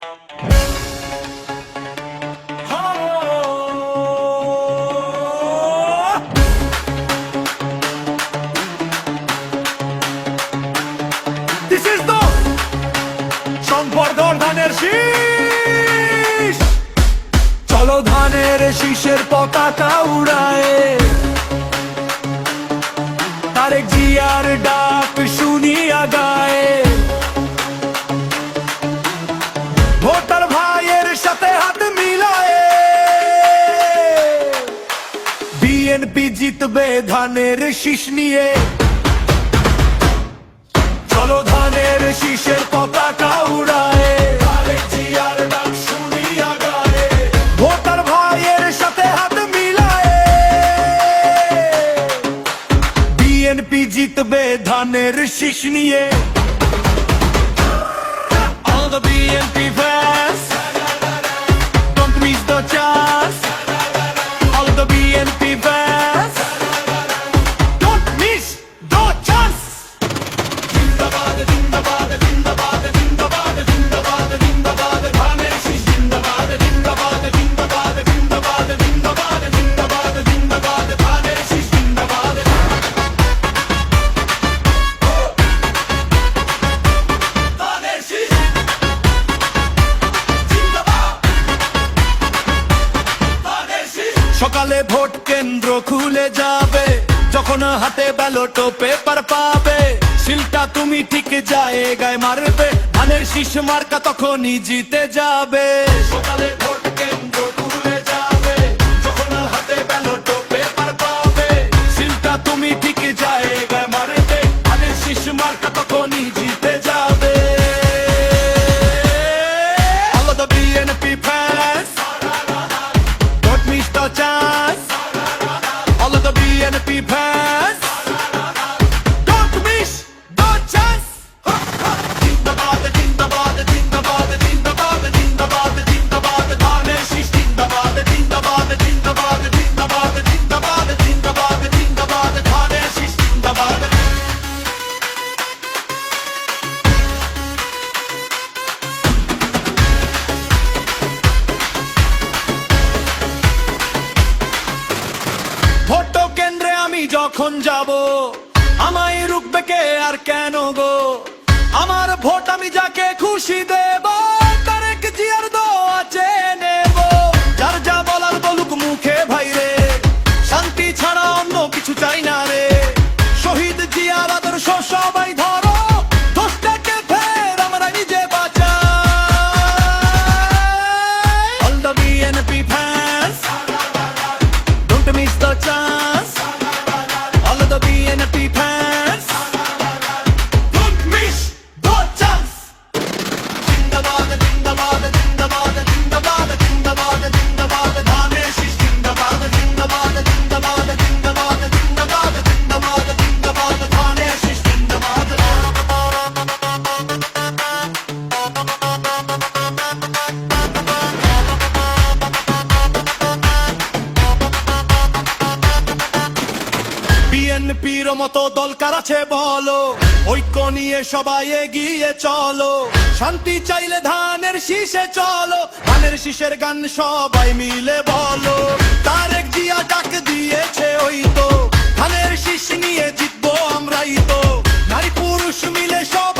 This is the সংবর্ধন ধানের শীষ। চলো ধানের শীষের পতাকা উড়ায়, তারেক জিয়ার ডাক শুনিয়া গায়ে। ভোটার ভাইয়ের সাথে হাত মিলায়ে, বিএনপি জিতবে ধানের শীষ নিয়ে। চলো ধানের শীষের পতাকা উড়ায়, তারেক জিয়ার ডাক শুনিয়া গায়ে। ভোটার ভাইয়ের সাথে হাত মিলায়ে, বিএনপি জিতবে ধানের শীষ নিয়ে। All the BNP fans, don't miss the chance. All the BNP fans, don't miss the chance. জিন্দাবাদ জিন্দাবাদ জিন্দাবাদ জিন্দাবাদ জিন্দাবাদ জিন্দাবাদ ধানের শীষ জিন্দাবাদ জিন্দাবাদ জিন্দাবাদ জিন্দাবাদ জিন্দাবাদ জিন্দাবাদ জিন্দাবাদ ধানের শীষ জিন্দাবাদ। ধানের শীষ জিন্দাবাদ, ধানের শীষ। সকালে ভোট কেন্দ্র খুলে যাবে, যখন হাতে ব্যালট পেপার পাবে, সিলটা তুমি ঠিক জায়গায় মারবে, ধানের শীষ মার্কা তখনই জিতে যাবে। সকালে ভোট কেন্দ্র খুলে যাবে, যখন হাতে ব্যালট পেপার পাবে, সিলটা তুমি ঠিক জায়গায় মারবে, ধানের শীষ মার্কা তখনই জিতে যাবে। All of the BNP fans, don't miss the chance. All of the BNP fans, don't miss the chance. জিন্দাবাদ জিন্দাবাদ জিন্দাবাদ জিন্দাবাদ জিন্দাবাদ জিন্দাবাদ ধানের শীষ জিন্দাবাদ জিন্দাবাদ জিন্দাবাদ জিন্দাবাদ জিন্দাবাদ জিন্দাবাদ জিন্দাবাদ ধানের শীষ জিন্দাবাদ। ভোট কেন্দ্রে আমি যখন যাব, আমায় রুখবে কে আর কেন গো? আমার ভোট আমি যাকে খুশি দেব, তারেক জিয়ার দোয়া চেয়ে নেব। যার যা বলার বলুক মুখে ভাইরে, শান্তি ছাড়া অন্য কিছু চাই না রে। শহীদ জিয়ার আদর্শ সবাই ধরো, দোষটাকে ফের আমরা নিজে বাঁচাই। All the BNP fans, don't miss the chance. All of the BNP fans, don't miss the chance. জিন্দাবাদ জিন্দাবাদ জিন্দাবাদ জিন্দাবাদ জিন্দাবাদ জিন্দাবাদ ধানের শীষ জিন্দাবাদ জিন্দাবাদ জিন্দাবাদ জিন্দাবাদ জিন্দাবাদ জিন্দাবাদ জিন্দাবাদ ধানের শীষ জিন্দাবাদ। বিএনপির মতো দল কার আছে বলো, ঐক্য নিয়ে সবাই এগিয়ে চলো। শান্তি চাইলে ধানের শীষে চলো, ধানের শীষের গান সবাই মিলে বলো। তারেক জিয়া ডাক দিয়েছে ওই তো, ধানের শীষ নিয়ে জিতবো আমরাই তো। নারী পুরুষ মিলে সব